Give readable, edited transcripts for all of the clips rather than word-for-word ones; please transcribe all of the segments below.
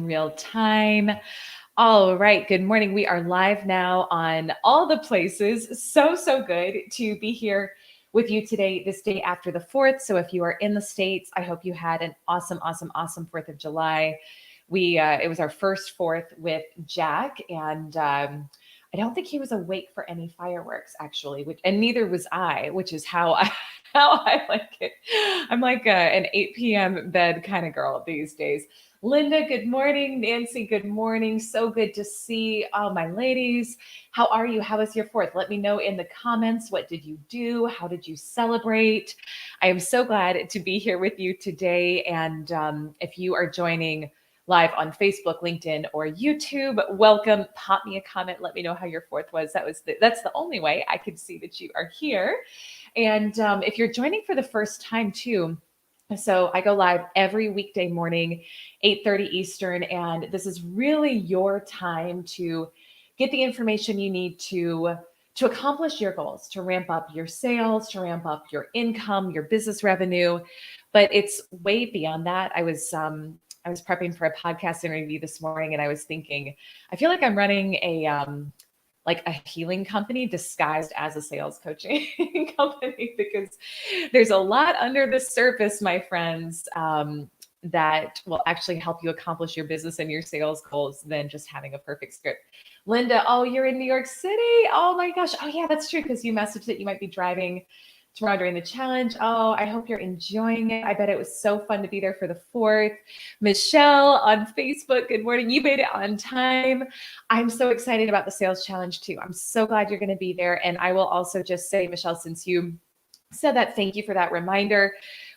real time. All right. Good morning. We are live now on all the places. So good to be here with you today, this day after the 4th. So if you are in the States, I hope you had an awesome 4th of July. It was our first 4th with Jack, and I don't think he was awake for any fireworks actually, and neither was I, which is how I like it. I'm like an 8 p.m. bed kind of girl these days. Linda, good morning. Nancy, good morning. So good to see all my ladies. How are you? How was your 4th? Let me know in the comments. What did you do? How did you celebrate? I am so glad to be here with you today. And if you are joining live on Facebook, LinkedIn, or YouTube, welcome. Pop me a comment. Let me know how your 4th was. That's the only way I could see that you are here. And if you're joining for the first time too, so I go live every weekday morning, 8:30 Eastern, and this is really your time to get the information you need to accomplish your goals, to ramp up your sales, to ramp up your income, your business revenue. But it's way beyond that. I was prepping for a podcast interview this morning, and I was thinking, I feel like I'm running like a healing company disguised as a sales coaching company, because there's a lot under the surface, my friends, that will actually help you accomplish your business and your sales goals than just having a perfect script. Linda, oh, you're in New York City. Oh my gosh. Oh yeah, that's true, because you messaged that you might be driving tomorrow during the challenge. Oh, I hope you're enjoying it. I bet it was so fun to be there for the 4th. Michelle on Facebook, good morning. You made it on time. I'm so excited about the sales challenge too. I'm so glad you're going to be there. And I will also just say, Michelle, since you said that, thank you for that reminder.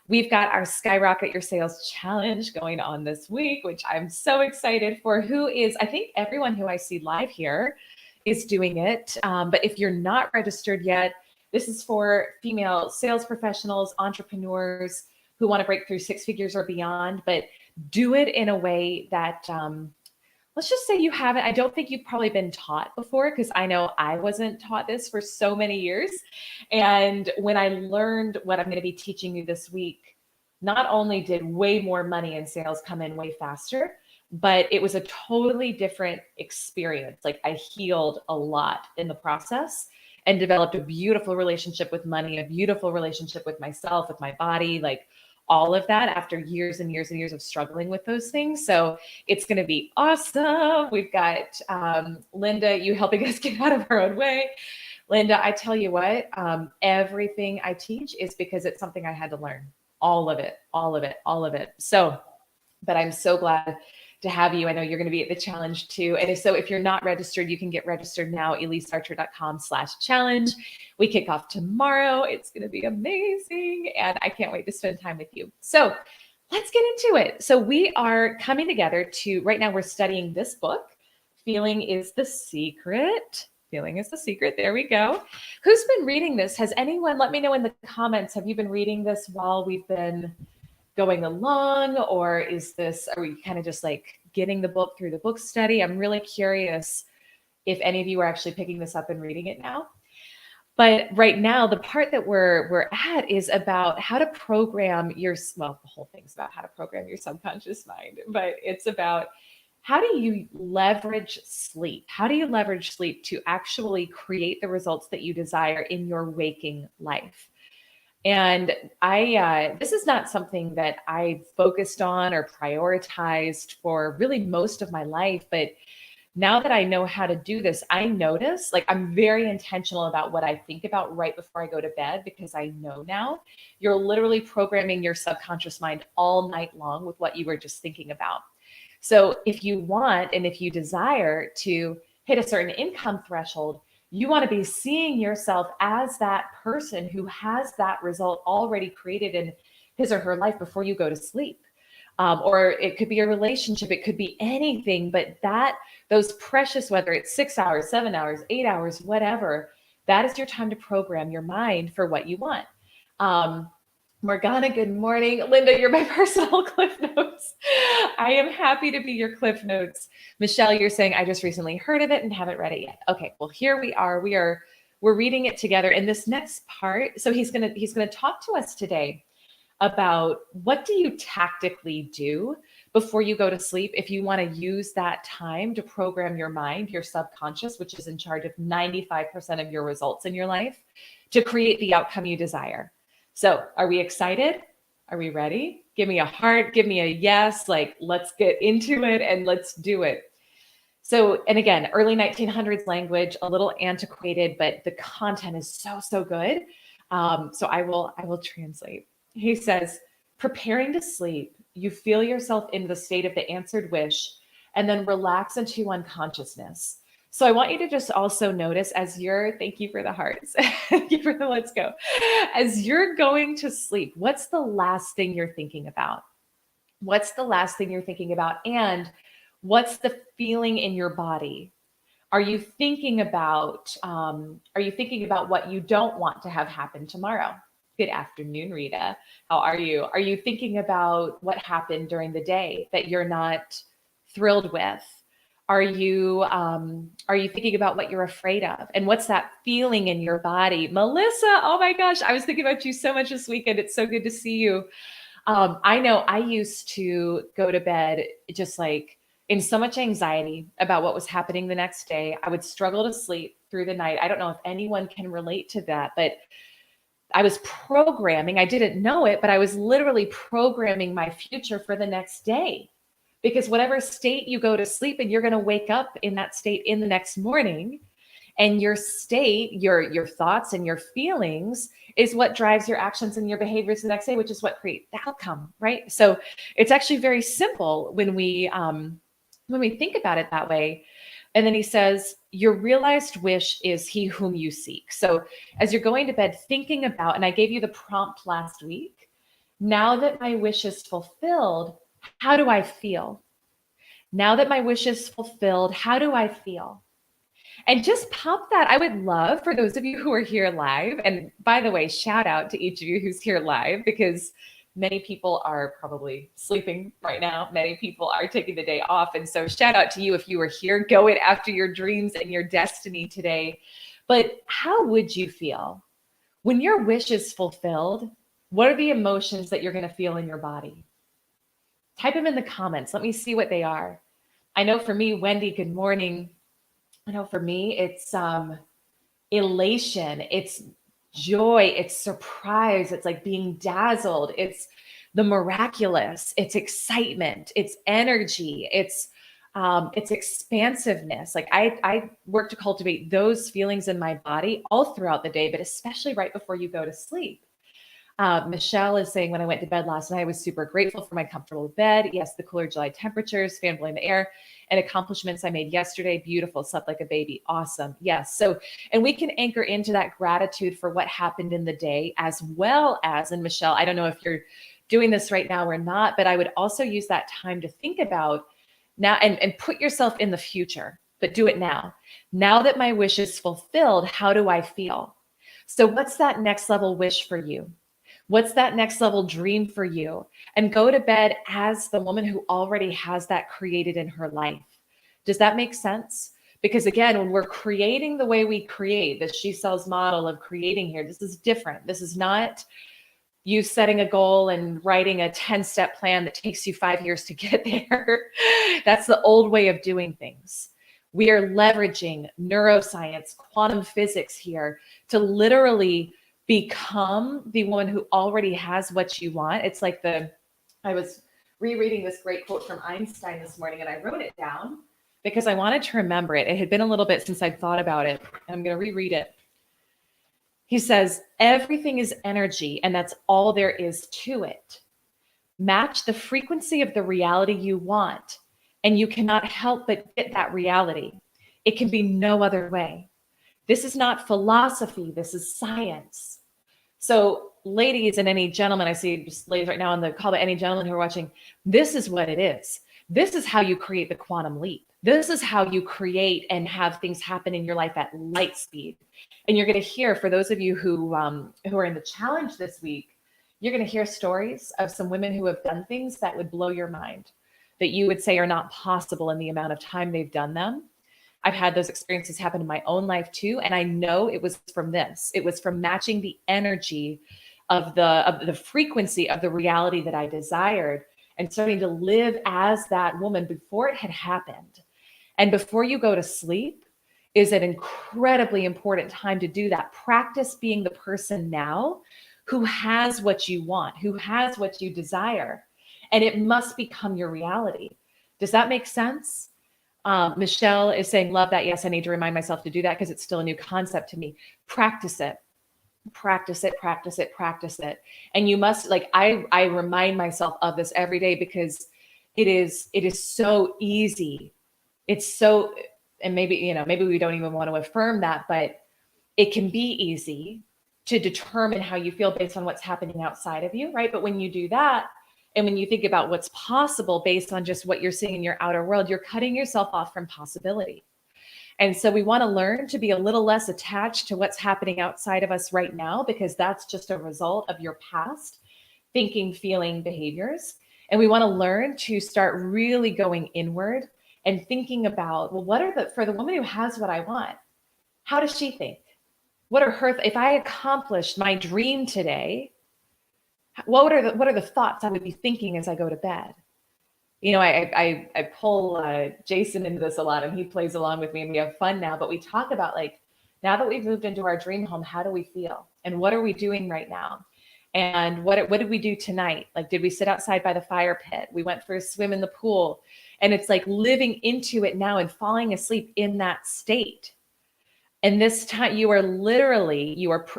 We've got our Skyrocket Your Sales Challenge going on this week, which I'm so excited for. I think everyone who I see live here is doing it. But if you're not registered yet, this is for female sales professionals, entrepreneurs who want to break through 6 figures or beyond, but do it in a way that, let's just say you haven't. I don't think you've probably been taught before, because I know I wasn't taught this for so many years. And when I learned what I'm going to be teaching you this week, not only did way more money in sales come in way faster, but it was a totally different experience. Like, I healed a lot in the process and developed a beautiful relationship with money, a beautiful relationship with myself, with my body, like all of that after years and years and years of struggling with those things. So it's going to be awesome. We've got Linda, you helping us get out of our own way. Linda, I tell you what, everything I teach is because it's something I had to learn. All of it. So, but I'm so glad to have you. I know you're going to be at the challenge too. And so if you're not registered, you can get registered now, ElyseArcher.com/challenge. We kick off tomorrow. It's going to be amazing. And I can't wait to spend time with you. So let's get into it. So we are coming together right now we're studying this book, Feeling is the Secret. Feeling is the Secret. There we go. Who's been reading this? Has anyone, let me know in the comments, have you been reading this while we've been going along, or are we kind of just like getting the book through the book study? I'm really curious if any of you are actually picking this up and reading it now. But right now, the part that we're at is about how to program the whole thing's about how to program your subconscious mind, but it's about how do you leverage sleep? How do you leverage sleep to actually create the results that you desire in your waking life? And this is not something that I focused on or prioritized for really most of my life. But now that I know how to do this, I notice, like, I'm very intentional about what I think about right before I go to bed, because I know now you're literally programming your subconscious mind all night long with what you were just thinking about. So if you want, and if you desire to hit a certain income threshold, you want to be seeing yourself as that person who has that result already created in his or her life before you go to sleep. Or it could be a relationship, it could be anything, but those precious, whether it's 6 hours, 7 hours, 8 hours, whatever, that is your time to program your mind for what you want. Morgana, good morning. Linda, you're my personal Cliff Notes. I am happy to be your Cliff Notes. Michelle, you're saying, I just recently heard of it and haven't read it yet. Okay, well, here we are. We're reading it together. In this next part, so he's gonna talk to us today about what do you tactically do before you go to sleep, if you want to use that time to program your mind, your subconscious, which is in charge of 95% of your results in your life, to create the outcome you desire. So are we excited? Are we ready? Give me a heart, give me a yes, like let's get into it and let's do it. So, and again, early 1900s language, a little antiquated, but the content is so good. So I will translate. He says, preparing to sleep, you feel yourself in the state of the answered wish and then relax into unconsciousness. So I want you to just also notice as you're, thank you for the hearts, thank you for the let's go. As you're going to sleep, what's the last thing you're thinking about? What's the last thing you're thinking about? And what's the feeling in your body? Are you thinking about what you don't want to have happen tomorrow? Good afternoon, Rita. How are you? Are you thinking about what happened during the day that you're not thrilled with? Are you thinking about what you're afraid of? And what's that feeling in your body? Melissa, oh my gosh, I was thinking about you so much this weekend. It's so good to see you. I know I used to go to bed just like in so much anxiety about what was happening the next day. I would struggle to sleep through the night. I don't know if anyone can relate to that, but I was programming, I didn't know it, but I was literally programming my future for the next day. Because whatever state you go to sleep in, you're going to wake up in that state in the next morning. And your state, your thoughts and your feelings is what drives your actions and your behaviors the next day, which is what creates the outcome, right? So it's actually very simple when we think about it that way. And then he says, your realized wish is he whom you seek. So as you're going to bed, thinking about, and I gave you the prompt last week, now that my wish is fulfilled, how do I feel? Now that my wish is fulfilled, how do I feel? And just pop that. I would love for those of you who are here live. And by the way, shout out to each of you who's here live, because many people are probably sleeping right now. Many people are taking the day off. And so shout out to you if you were here going after your dreams and your destiny today. But how would you feel when your wish is fulfilled? What are the emotions that you're going to feel in your body? Type them in the comments. Let me see what they are. I know for me, Wendy, good morning. I know for me, it's elation, it's joy, it's surprise, it's like being dazzled, it's the miraculous, it's excitement, it's energy, it's expansiveness. Like I work to cultivate those feelings in my body all throughout the day, but especially right before you go to sleep. Michelle is saying, when I went to bed last night, I was super grateful for my comfortable bed. Yes, the cooler July temperatures, fan blowing the air, and accomplishments I made yesterday. Beautiful, slept like a baby. Awesome. Yes. So, and we can anchor into that gratitude for what happened in the day, as well as, and Michelle, I don't know if you're doing this right now or not, but I would also use that time to think about now and put yourself in the future, but do it now. Now that my wish is fulfilled, how do I feel? So what's that next level wish for you? What's that next level dream for you? And go to bed as the woman who already has that created in her life. Does that make sense? Because again, when we're creating the way we create, the She Sells model of creating here, this is different. This is not you setting a goal and writing a 10-step plan that takes you 5 years to get there. That's the old way of doing things. We are leveraging neuroscience, quantum physics here to literally become the woman who already has what you want. It's like I was rereading this great quote from Einstein this morning, and I wrote it down because I wanted to remember it. It had been a little bit since I'd thought about it, and I'm going to reread it. He says, everything is energy, and that's all there is to it. Match the frequency of the reality you want, and you cannot help but get that reality. It can be no other way. This is not philosophy. This is science. So ladies and any gentlemen, I see just ladies right now on the call, but any gentlemen who are watching, this is what it is. This is how you create the quantum leap. This is how you create and have things happen in your life at light speed. And you're going to hear, for those of you who are in the challenge this week, you're going to hear stories of some women who have done things that would blow your mind, that you would say are not possible in the amount of time they've done them. I've had those experiences happen in my own life too. And I know it was from this. It was from matching the energy of the frequency of the reality that I desired. and starting to live as that woman before it had happened. And before you go to sleep is an incredibly important time to do that. Practice being the person now who has what you want, who has what you desire, and it must become your reality. Does that make sense? Michelle is saying, love that. Yes, I need to remind myself to do that because it's still a new concept to me. Practice it. Practice it, practice it, practice it. And you must, like, I remind myself of this every day because it is so easy. It's so, and maybe, maybe we don't even want to affirm that, but it can be easy to determine how you feel based on what's happening outside of you, right? But when you do that, and when you think about what's possible based on just what you're seeing in your outer world, you're cutting yourself off from possibility. And so we want to learn to be a little less attached to what's happening outside of us right now, because that's just a result of your past thinking, feeling, behaviors. And we want to learn to start really going inward and thinking about, well, for the woman who has what I want, how does she think? What are her, if I accomplished my dream today, what are the thoughts I would be thinking as I go to bed? I pull Jason into this a lot, and he plays along with me, and we have fun now, but we talk about, like, now that we've moved into our dream home, how do we feel? And what are we doing right now? And what did we do tonight? Like, did we sit outside by the fire pit? We went for a swim in the pool. And it's like living into it now and falling asleep in that state. And this time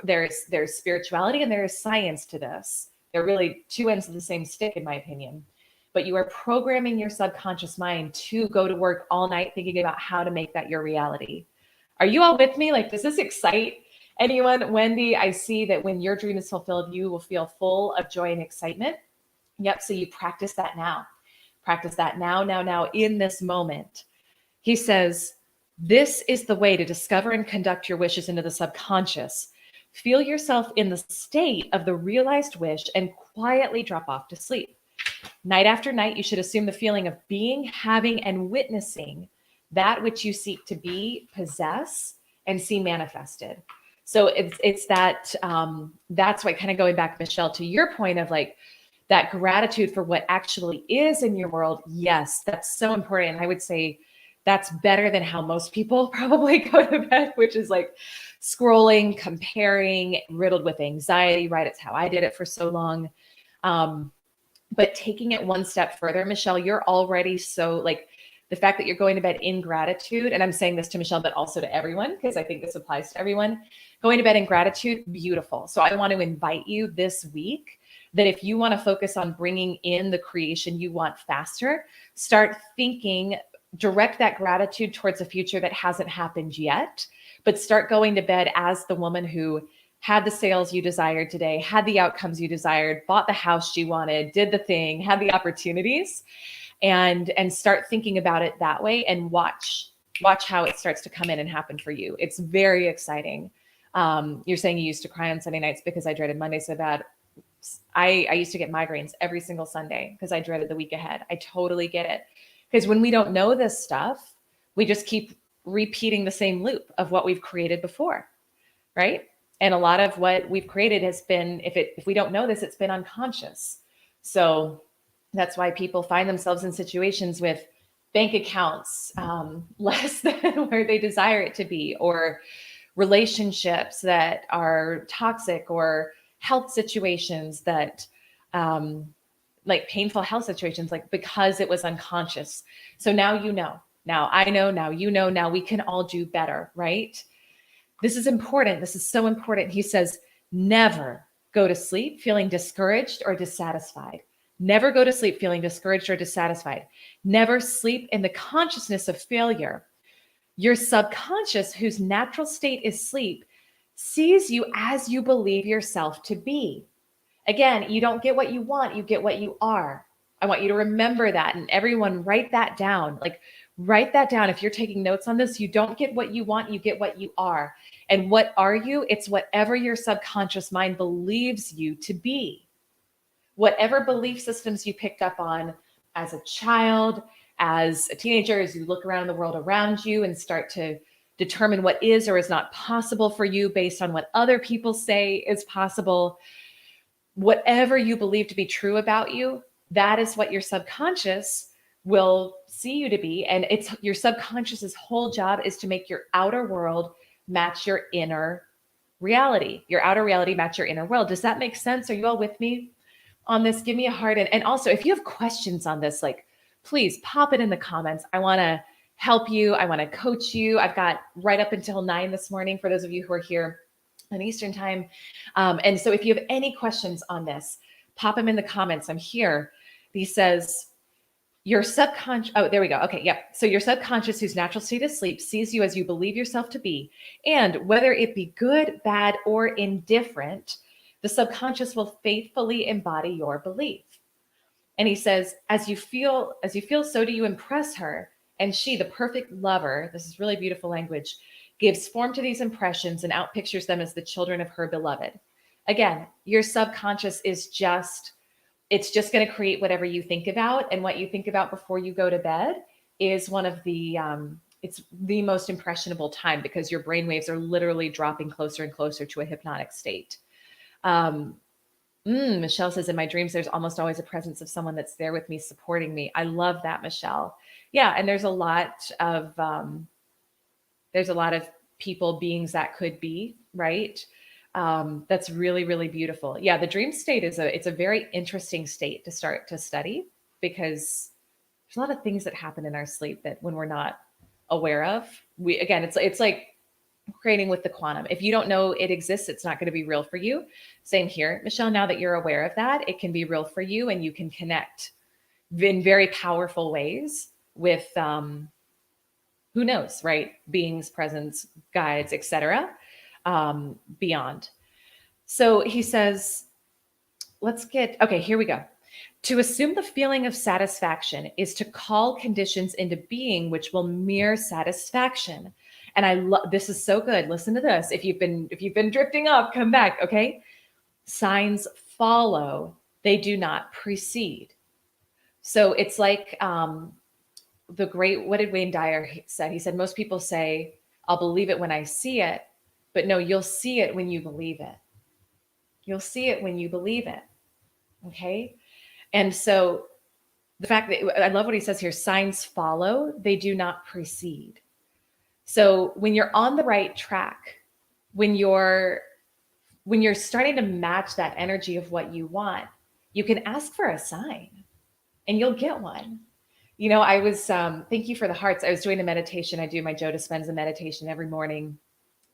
there's spirituality and there is science to this. They're really two ends of the same stick, in my opinion. But you are programming your subconscious mind to go to work all night thinking about how to make that your reality. Are you all with me? Like, does this excite anyone? Wendy, I see that when your dream is fulfilled, you will feel full of joy and excitement. Yep. So you practice that now. Practice that now, in this moment. He says, this is the way to discover and conduct your wishes into the subconscious. Feel yourself in the state of the realized wish and quietly drop off to sleep. Night after night, you should assume the feeling of being, having, and witnessing that which you seek to be, possess, and see manifested. So it's that, that's why, kind of going back, Michelle, to your point of like that gratitude for what actually is in your world. Yes, that's so important. And I would say that's better than how most people probably go to bed, which is like scrolling, comparing, riddled with anxiety, right? It's how I did it for so long. But taking it one step further, Michelle, you're already so, like, the fact that you're going to bed in gratitude, and I'm saying this to Michelle, but also to everyone, because I think this applies to everyone, going to bed in gratitude, beautiful. So I want to invite you this week that if you want to focus on bringing in the creation you want faster, start thinking, direct that gratitude towards a future that hasn't happened yet, but start going to bed as the woman who had the sales you desired today, had the outcomes you desired, bought the house you wanted, did the thing, had the opportunities, and start thinking about it that way, and watch how it starts to come in and happen for you. It's very exciting. You're saying you used to cry on Sunday nights because I dreaded Monday so bad. I used to get migraines every single Sunday because I dreaded the week ahead. I totally get it. Because when we don't know this stuff, we just keep repeating the same loop of what we've created before, right? And a lot of what we've created has been, if we don't know this, it's been unconscious. So that's why people find themselves in situations with bank accounts less than where they desire it to be, or relationships that are toxic, or health situations that, like painful health situations, like because it was unconscious. So now you know, now I know, now you know, now we can all do better, right? This is important. This is so important. He says, never go to sleep feeling discouraged or dissatisfied. Never go to sleep feeling discouraged or dissatisfied. Never sleep in the consciousness of failure. Your subconscious, whose natural state is sleep, sees you as you believe yourself to be. Again, you don't get what you want, you get what you are. I want you to remember that, and everyone write that down. Like, write that down. If you're taking notes on this, you don't get what you want, you get what you are. And what are you? It's whatever your subconscious mind believes you to be. Whatever belief systems you picked up on as a child, as a teenager, as you look around the world around you and start to determine what is or is not possible for you based on what other people say is possible. Whatever you believe to be true about you, that is what your subconscious will see you to be. And it's your subconscious's whole job is to make your outer world match your inner reality. Your outer reality match your inner world. Does that make sense? Are you all with me on this? Give me a heart. And also, if you have questions on this, like, please pop it in the comments. I want to help you. I want to coach you. I've got right up until 9 this morning for those of you who are here on Eastern time. And so if you have any questions on this, pop them in the comments. I'm here. He says, your subconscious, oh, there we go. Okay, yep. So your subconscious, whose natural state is sleep, sees you as you believe yourself to be. And whether it be good, bad, or indifferent, the subconscious will faithfully embody your belief. And he says, as you feel, so do you impress her. And she, the perfect lover, this is really beautiful language, gives form to these impressions and outpictures them as the children of her beloved. Again, your subconscious is it's just going to create whatever you think about. And what you think about before you go to bed is one of the, it's the most impressionable time because your brain waves are literally dropping closer and closer to a hypnotic state. Michelle says, in my dreams, there's almost always a presence of someone that's there with me, supporting me. I love that, Michelle. Yeah. And there's a lot of people, beings that could be, right? That's really, really beautiful. Yeah. The dream state it's a very interesting state to start to study because there's a lot of things that happen in our sleep that when we're not aware of, it's like creating with the quantum. If you don't know it exists, it's not going to be real for you. Same here, Michelle. Now that you're aware of that, it can be real for you and you can connect in very powerful ways with, who knows, right? Beings, presence, guides, etc. Beyond. So he says, here we go. To assume the feeling of satisfaction is to call conditions into being which will mirror satisfaction. And I love, this is so good. Listen to this. If you've been drifting off, come back. Okay. Signs follow, they do not precede. So it's like, what did Wayne Dyer said? He said, most people say, I'll believe it when I see it, but no, you'll see it when you believe it. You'll see it when you believe it. Okay. And so the fact that I love what he says here, signs follow, they do not precede. So when you're on the right track, when you're starting to match that energy of what you want, you can ask for a sign and you'll get one. You know, I was, thank you for the hearts. I was doing a meditation. I do my Joe Dispenza meditation every morning.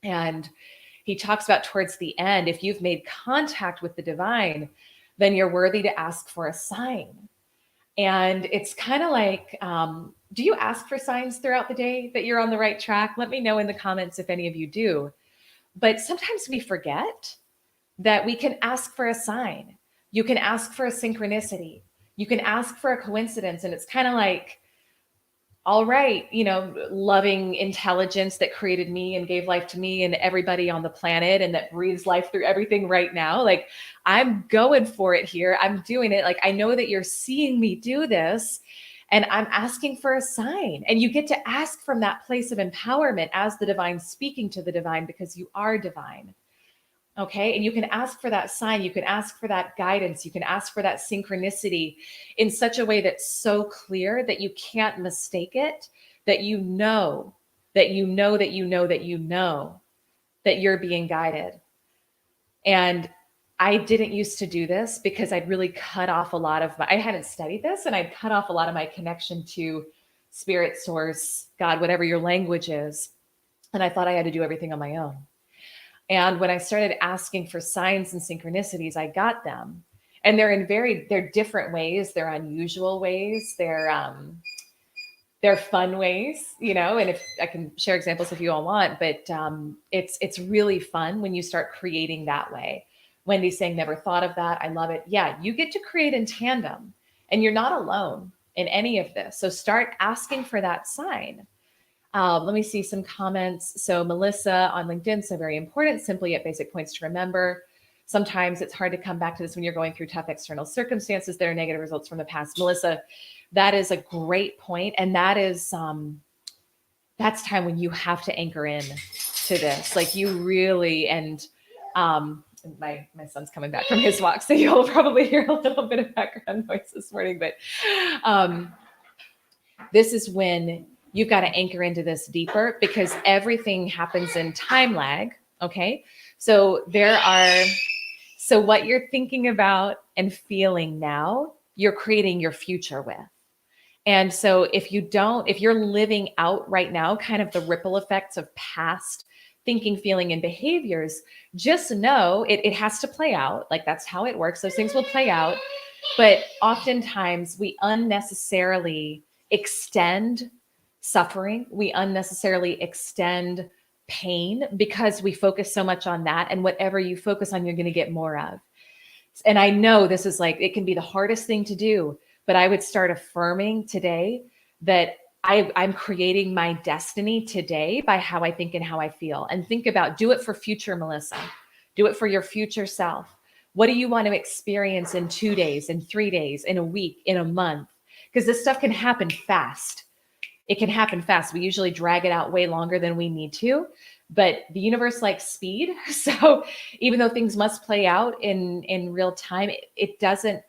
And he talks about towards the end, if you've made contact with the divine, then you're worthy to ask for a sign. And it's kind of like, do you ask for signs throughout the day that you're on the right track? Let me know in the comments if any of you do. But sometimes we forget that we can ask for a sign. You can ask for a synchronicity. You can ask for a coincidence. And it's kind of like, all right, loving intelligence that created me and gave life to me and everybody on the planet and that breathes life through everything right now. Like, I'm going for it here. I'm doing it. Like, I know that you're seeing me do this and I'm asking for a sign. And you get to ask from that place of empowerment as the divine, speaking to the divine, because you are divine. Okay. And you can ask for that sign. You can ask for that guidance. You can ask for that synchronicity in such a way that's so clear that you can't mistake it, that you know that you're being guided. And I didn't used to do this because I'd really cut off a lot of I hadn't studied this and I'd cut off a lot of my connection to spirit, source, God, whatever your language is. And I thought I had to do everything on my own. And when I started asking for signs and synchronicities, I got them. And they're different ways. They're unusual ways. They're fun ways, and if I can share examples if you all want, but it's really fun when you start creating that way. Wendy's saying, never thought of that. I love it. Yeah, you get to create in tandem and you're not alone in any of this. So start asking for that sign. Let me see some comments. So Melissa on LinkedIn, so very important, simply at basic points to remember. Sometimes it's hard to come back to this when you're going through tough external circumstances. There are negative results from the past. Melissa, that is a great point. And that is, that's time when you have to anchor in to this. Like you really, and my son's coming back from his walk, so you'll probably hear a little bit of background noise this morning, but this is when you've got to anchor into this deeper, because everything happens in time lag. Okay. So what you're thinking about and feeling now, you're creating your future with. And so if you're living out right now, kind of the ripple effects of past thinking, feeling, and behaviors, just know it has to play out. Like, that's how it works. Those things will play out. But oftentimes we unnecessarily extend suffering. We unnecessarily extend pain because we focus so much on that. And whatever you focus on, you're going to get more of. And I know this is like, it can be the hardest thing to do, but I would start affirming today that I'm creating my destiny today by how I think and how I feel. And think about, do it for future Melissa. Do it for your future self. What do you want to experience in 2 days, in 3 days, in a week, in a month? Because this stuff can happen fast. It can happen fast. We usually drag it out way longer than we need to, but the universe likes speed. So even though things must play out in real time, it doesn't.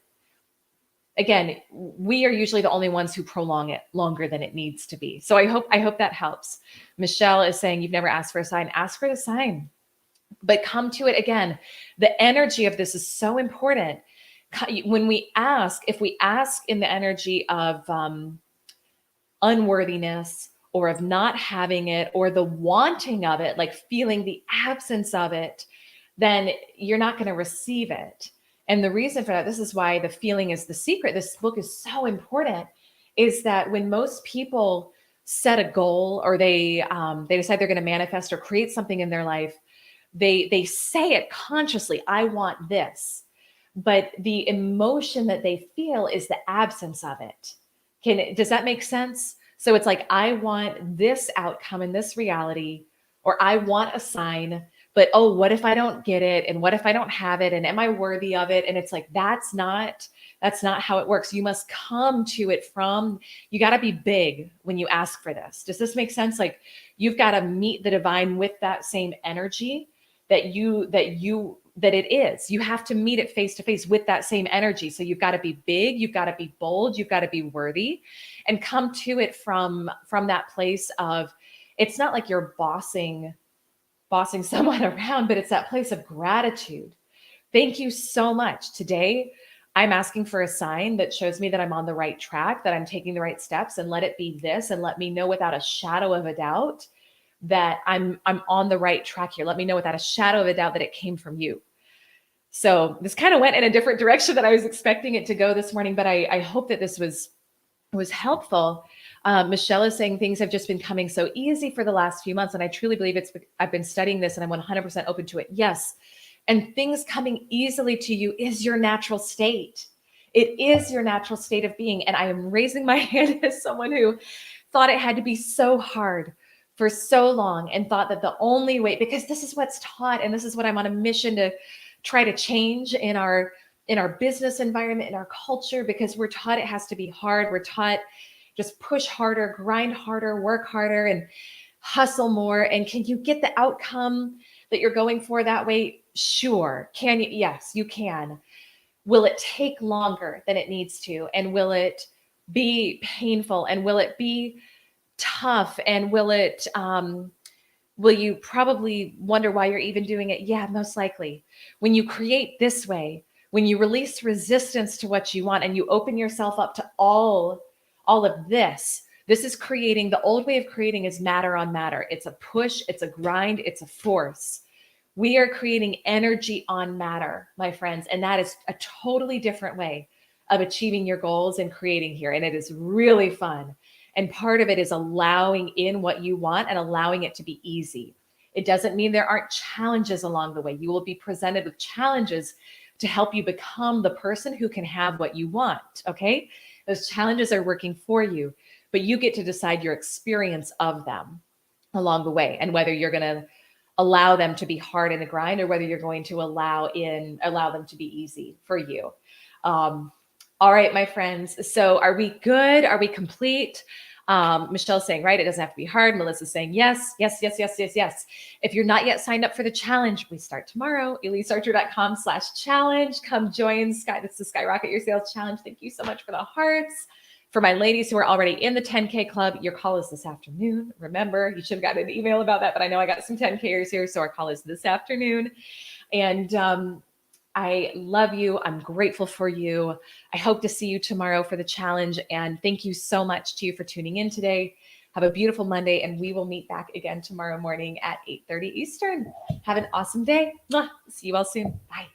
Again, we are usually the only ones who prolong it longer than it needs to be. So I hope that helps. Michelle is saying, you've never asked for a sign. Ask for the sign, but come to it again. The energy of this is so important. When we ask, if we ask in the energy of unworthiness or of not having it or the wanting of it, like feeling the absence of it, then you're not going to receive it. And the reason for that, this is why the feeling is the secret. This book is so important, is that when most people set a goal or they decide they're going to manifest or create something in their life, they say it consciously, I want this. But the emotion that they feel is the absence of it. Does that make sense? So it's like, I want this outcome in this reality, or I want a sign, but oh, what if I don't get it? And what if I don't have it? And am I worthy of it? And it's like, that's not how it works. You must come to it you got to be big when you ask for this. Does this make sense? Like, you've got to meet the divine with that same energy that it is. You have to meet it face to face with that same energy. So you've got to be big, you've got to be bold, you've got to be worthy, and come to it from that place of, it's not like you're bossing someone around, but it's that place of gratitude. Thank you so much. Today, I'm asking for a sign that shows me that I'm on the right track, that I'm taking the right steps, and let it be this, and let me know without a shadow of a doubt that I'm on the right track here. Let me know without a shadow of a doubt that it came from you. So this kind of went in a different direction than I was expecting it to go this morning, but I hope that this was helpful. Michelle is saying things have just been coming so easy for the last few months. And I truly believe I've been studying this and I'm 100% open to it. Yes. And things coming easily to you is your natural state. It is your natural state of being. And I am raising my hand as someone who thought it had to be so hard for so long and thought that the only way, because this is what's taught, and this is what I'm on a mission to try to change in our business environment, in our culture, because we're taught it has to be hard. We're taught just push harder, grind harder, work harder, and hustle more. And can you get the outcome that you're going for that way? Sure. Can you? Yes, you can. Will it take longer than it needs to? And will it be painful? And will it be tough? And will you probably wonder why you're even doing it? Yeah, most likely. When you create this way, when you release resistance to what you want and you open yourself up to all of this is creating, the old way of creating is matter on matter. It's a push, it's a grind, it's a force. We are creating energy on matter, my friends. And that is a totally different way of achieving your goals and creating here. And it is really fun. And part of it is allowing in what you want and allowing it to be easy. It doesn't mean there aren't challenges along the way. You will be presented with challenges to help you become the person who can have what you want, okay? Those challenges are working for you, but you get to decide your experience of them along the way and whether you're going to allow them to be hard in a grind or whether you're going to allow them to be easy for you. All right, my friends. So are we good? Are we complete? Michelle's saying, right, it doesn't have to be hard. Melissa's saying, yes, yes, yes, yes, yes, yes. If you're not yet signed up for the challenge, we start tomorrow, ElyseArcher.com/challenge. Come join That's the Skyrocket Your Sales Challenge. Thank you so much for the hearts. For my ladies who are already in the 10K club, your call is this afternoon. Remember, you should have gotten an email about that, but I know I got some 10Kers here, so our call is this afternoon. And I love you. I'm grateful for you. I hope to see you tomorrow for the challenge. And thank you so much to you for tuning in today. Have a beautiful Monday, and we will meet back again tomorrow morning at 8:30 Eastern. Have an awesome day. See you all soon. Bye.